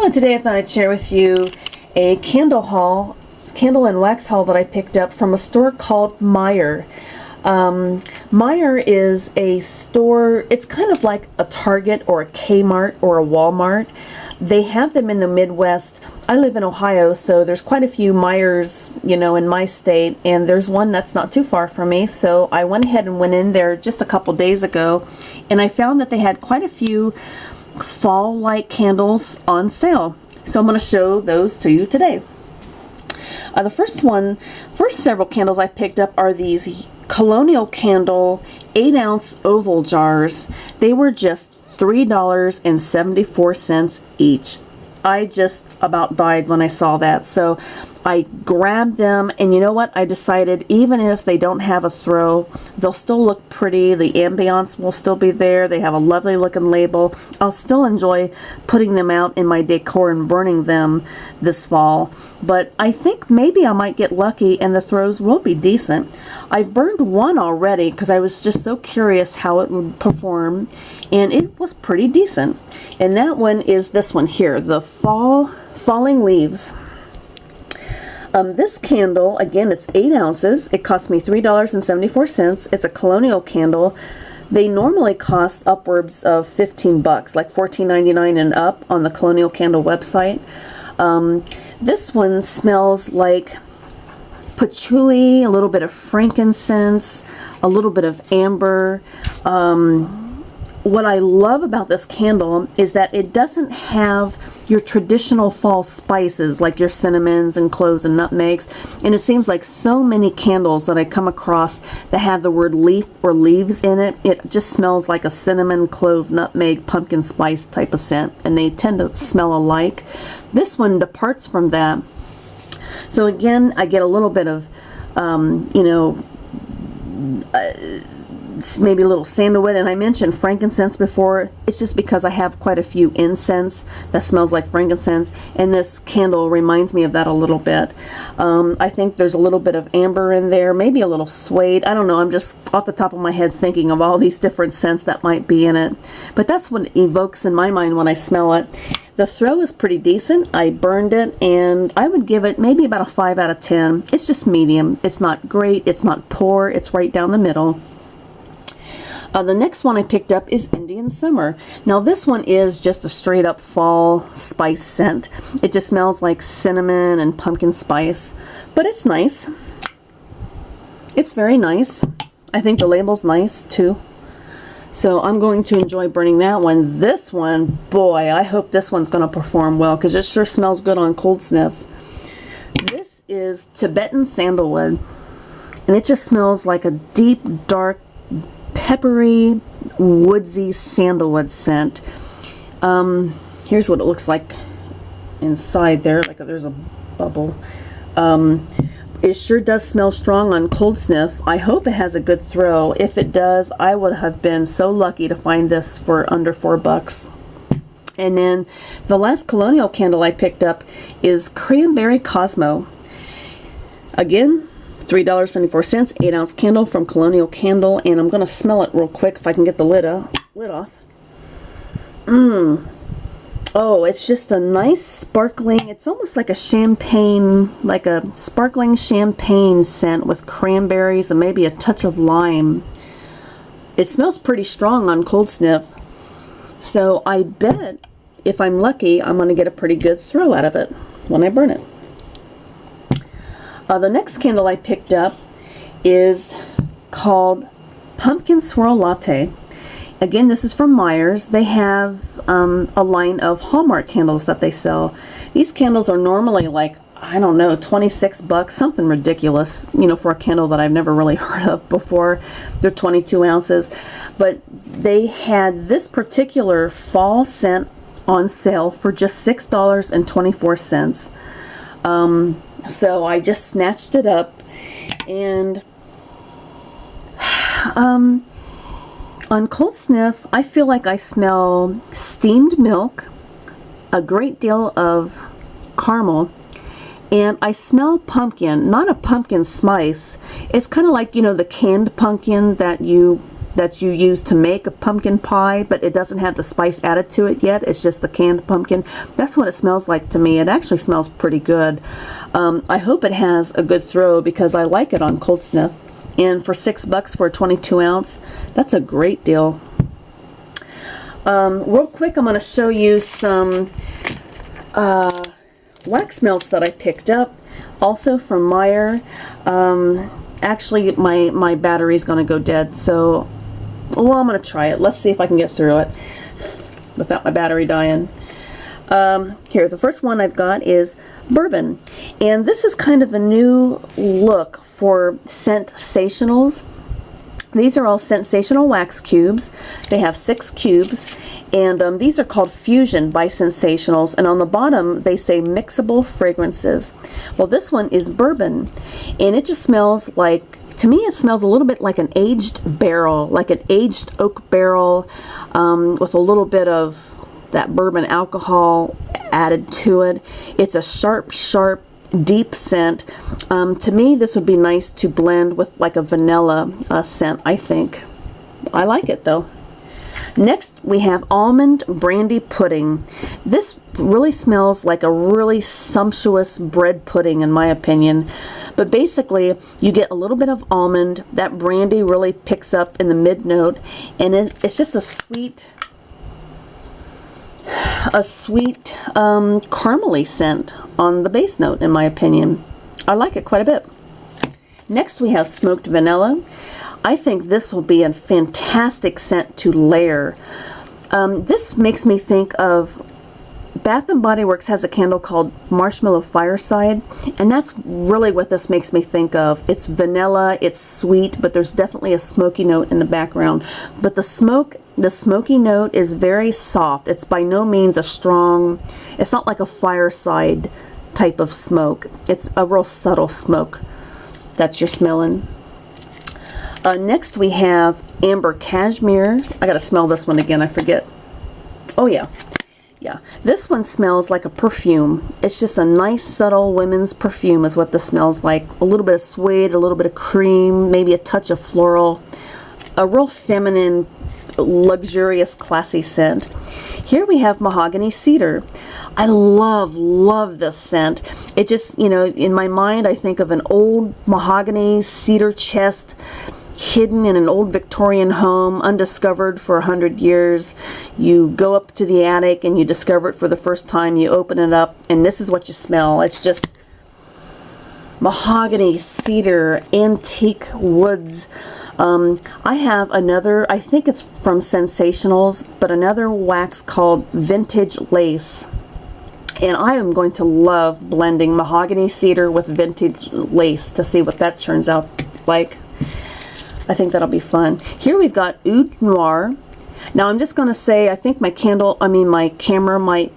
Well, today I thought I'd share with you a candle and wax haul that I picked up from a store called Meijer. Meijer is a store, it's kind of like a Target or a Kmart or a Walmart. They have them in the Midwest. I live in Ohio, so there's quite a few Meijers, in my state, and there's one that's not too far from me, so I went ahead and went in there just a couple days ago, and I found that they had quite a few fall-like candles on sale. So I'm going to show those to you today. The first several candles I picked up are these Colonial Candle 8-ounce oval jars. They were just $3.74 each. I just about died when I saw that. So I grabbed them, and you know what? I decided even if they don't have a throw, they'll still look pretty. The ambiance will still be there. They have a lovely looking label. I'll still enjoy putting them out in my decor and burning them this fall. But I think maybe I might get lucky and the throws will be decent. I've burned one already because I was just so curious how it would perform, and it was pretty decent. And that one is this one here, the Falling Leaves. This candle, again, it's 8 ounces. It cost me $3.74. It's a Colonial Candle. They normally cost upwards of 15 bucks, like $14.99 and up on the Colonial Candle website. This one smells like patchouli, a little bit of frankincense, a little bit of amber. What I love about this candle is that it doesn't have your traditional fall spices like your cinnamons and cloves and nutmegs, and it seems like so many candles that I come across that have the word leaf or leaves in it, it just smells like a cinnamon, clove, nutmeg, pumpkin spice type of scent, and they tend to smell alike. This one departs from that. So again, I get a little bit of maybe a little sandalwood, and I mentioned frankincense before. It's just because I have quite a few incense that smells like frankincense, and this candle reminds me of that a little bit. I think there's a little bit of amber in there, maybe a little suede. I don't know, I'm just off the top of my head thinking of all these different scents that might be in it, but that's what it evokes in my mind when I smell it. The throw is pretty decent. I burned it, and I would give it maybe about a 5 out of 10. It's just medium. It's not great, it's not poor, it's right down the middle. The next one I picked up is Indian Summer. Now this one is just a straight up fall spice scent. It just smells like cinnamon and pumpkin spice, but it's nice. It's very nice. I think the label's nice too. So I'm going to enjoy burning that one. This one, boy, I hope this one's going to perform well because it sure smells good on cold sniff. This is Tibetan Sandalwood, and it just smells like a deep, dark, peppery, woodsy sandalwood scent. Here's what it looks like inside there, like there's a bubble. It sure does smell strong on cold sniff. I hope it has a good throw. If it does, I would have been so lucky to find this for under 4 bucks. And then the last Colonial Candle I picked up is Cranberry Cosmo. Again, $3.74, 8-ounce candle from Colonial Candle, and I'm going to smell it real quick if I can get the lid off. Oh, it's just a nice sparkling, it's almost like a champagne, like a sparkling champagne scent with cranberries and maybe a touch of lime. It smells pretty strong on cold sniff, so I bet if I'm lucky, I'm going to get a pretty good throw out of it when I burn it. The next candle I picked up is called Pumpkin Swirl Latte. Again, this is from Meijer's. They have a line of Hallmark candles that they sell. These candles are normally like, I don't know, 26 bucks, something ridiculous, for a candle that I've never really heard of before. They're 22 ounces. But they had this particular fall scent on sale for just $6.24. So I just snatched it up, and on cold sniff, I feel like I smell steamed milk, a great deal of caramel, and I smell pumpkin, not a pumpkin spice. It's kind of like, the canned pumpkin that you that you use to make a pumpkin pie, but it doesn't have the spice added to it yet. It's just the canned pumpkin. That's what it smells like to me. It actually smells pretty good. I hope it has a good throw because I like it on Cold Sniff. And for $6 for a 22 ounce, that's a great deal. Real quick, I'm going to show you some wax melts that I picked up, also from Meyer. Actually, my battery's going to go dead, so well, I'm going to try it. Let's see if I can get through it without my battery dying. Here, the first one I've got is bourbon, and this is kind of a new look for ScentSationals. These are all ScentSational wax cubes. They have 6 cubes, and these are called Fusion by ScentSationals, and on the bottom they say mixable fragrances. Well, this one is bourbon, and it just smells like, to me it smells a little bit like an aged barrel, like an aged oak barrel, with a little bit of that bourbon alcohol added to it. It's a sharp, deep scent. To me, this would be nice to blend with like a vanilla scent, I think. I like it though. Next, we have almond brandy pudding. This really smells like a really sumptuous bread pudding in my opinion. But basically, you get a little bit of almond. That brandy really picks up in the mid note, and it's just a sweet caramely scent on the base note, in my opinion. I like it quite a bit. Next, we have smoked vanilla. I think this will be a fantastic scent to layer. This makes me think of Bath & Body Works has a candle called Marshmallow Fireside, and that's really what this makes me think of. It's vanilla, it's sweet, but there's definitely a smoky note in the background. But the smoky note is very soft. It's by no means a strong, it's not like a fireside type of smoke. It's a real subtle smoke that you're smelling. Next we have Amber Cashmere. I gotta smell this one again, I forget. Oh yeah. Yeah, this one smells like a perfume. It's just a nice, subtle women's perfume is what this smells like. A little bit of suede, a little bit of cream, maybe a touch of floral. A real feminine, luxurious, classy scent. Here we have mahogany cedar. I love this scent. It just, you know, in my mind I think of an old mahogany cedar chest hidden in an old Victorian home, undiscovered for 100 years. You go up to the attic and you discover it for the first time. You open it up and this is what you smell. It's just mahogany, cedar, antique woods. I have another, I think it's from ScentSationals, but another wax called Vintage Lace. And I am going to love blending mahogany cedar with vintage lace to see what that turns out like. I think that'll be fun. Here we've got Oud Noir. Now I'm just going to say, I think my camera might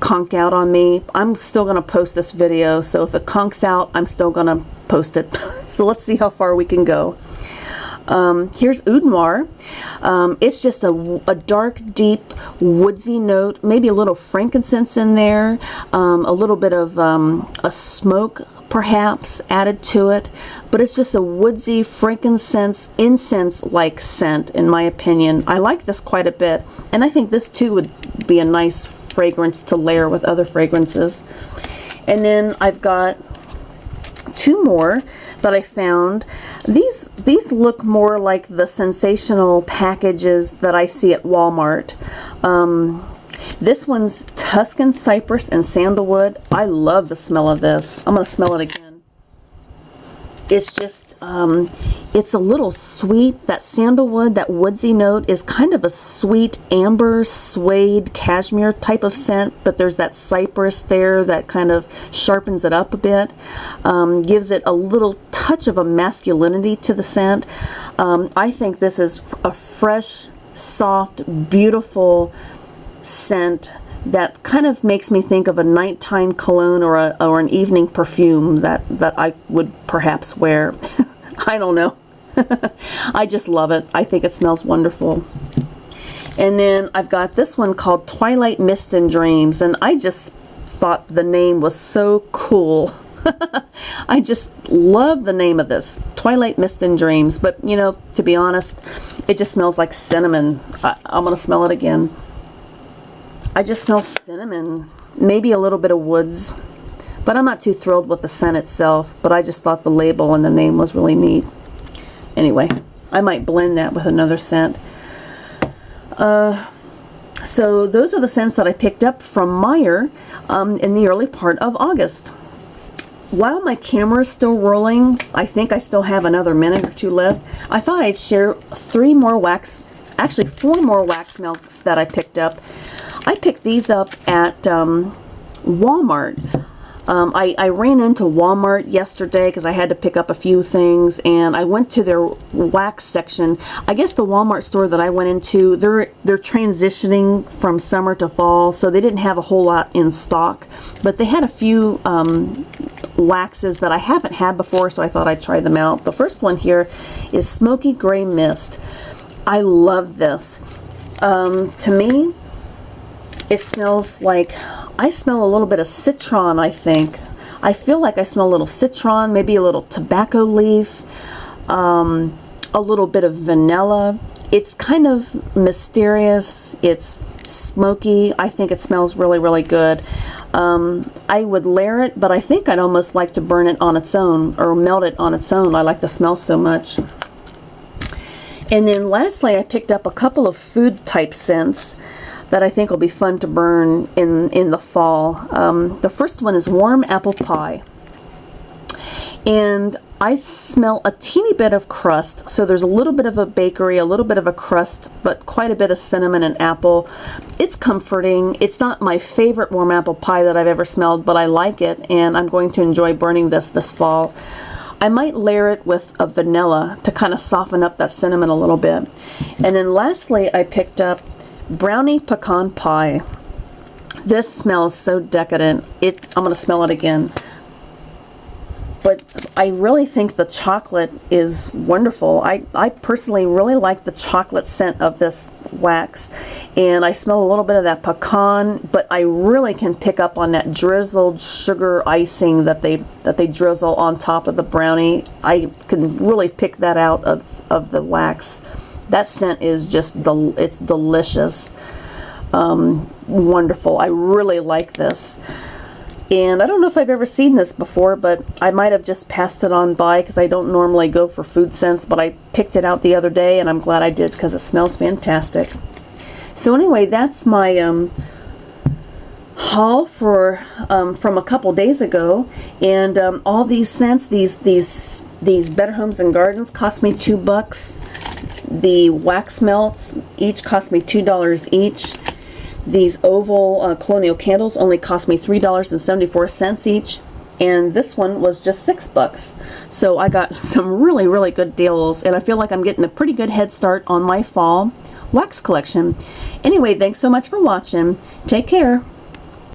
conk out on me. I'm still going to post this video, so if it conks out, I'm still going to post it. So let's see how far we can go. Here's Oud Noir. It's just a dark, deep, woodsy note, maybe a little frankincense in there, a little bit of a smoke perhaps added to it, but it's just a woodsy frankincense, incense-like scent in my opinion. I like this quite a bit, and I think this too would be a nice fragrance to layer with other fragrances. And then I've got 2 more that I found. These look more like the sensational packages that I see at Walmart. This one's Tuscan Cypress and Sandalwood. I love the smell of this. I'm going to smell it again. It's just, it's a little sweet. That sandalwood, that woodsy note is kind of a sweet amber, suede, cashmere type of scent, but there's that cypress there that kind of sharpens it up a bit, gives it a little touch of a masculinity to the scent. I think this is a fresh, soft, beautiful scent that kind of makes me think of a nighttime cologne or an evening perfume that I would perhaps wear. I don't know. I just love it. I think it smells wonderful. And then I've got this one called Twilight Mist and Dreams, and I just thought the name was so cool. I just love the name of this, Twilight Mist and Dreams. But you know, to be honest, It just smells like cinnamon. I'm going to smell it again. I just smell cinnamon, maybe a little bit of woods, but I'm not too thrilled with the scent itself, but I just thought the label and the name was really neat. Anyway, I might blend that with another scent. So those are the scents that I picked up from Meyer in the early part of August. While my camera is still rolling, I think I still have another minute or two left. I thought I'd share 4 more wax melts that I picked up. I picked these up at Walmart. I ran into Walmart yesterday because I had to pick up a few things, and I went to their wax section. I guess the Walmart store that I went into, they're transitioning from summer to fall, so they didn't have a whole lot in stock, but they had a few waxes that I haven't had before, so I thought I'd try them out. The first one here is Smoky Gray Mist. I love this. To me, it smells like, I smell a little bit of citron, I think. I feel like I smell a little citron, maybe a little tobacco leaf, a little bit of vanilla. It's kind of mysterious. It's smoky. I think it smells really, really good. I would layer it, but I think I'd almost like to burn it on its own or melt it on its own. I like the smell so much. And then lastly, I picked up a couple of food type scents that I think will be fun to burn in the fall. The first one is Warm Apple Pie. And I smell a teeny bit of crust, so there's a little bit of a bakery, a little bit of a crust, but quite a bit of cinnamon and apple. It's comforting. It's not my favorite warm apple pie that I've ever smelled, but I like it, and I'm going to enjoy burning this fall. I might layer it with a vanilla to kind of soften up that cinnamon a little bit. And then lastly, I picked up Brownie Pecan Pie. This smells so decadent. I'm going to smell it again. But I really think the chocolate is wonderful. I personally really like the chocolate scent of this wax. And I smell a little bit of that pecan, but I really can pick up on that drizzled sugar icing that they drizzle on top of the brownie. I can really pick that out of the wax. That scent is just, it's delicious. Wonderful. I really like this. And I don't know if I've ever seen this before, but I might have just passed it on by because I don't normally go for food scents, but I picked it out the other day and I'm glad I did because it smells fantastic. So anyway, that's my haul for from a couple days ago, and all these scents, these Better Homes and Gardens cost me $2. The wax melts each cost me $2 each. These oval Colonial Candles only cost me $3.74 each, and this one was just $6. So I got some really, really good deals, and I feel like I'm getting a pretty good head start on my fall wax collection. Anyway, thanks so much for watching. Take care.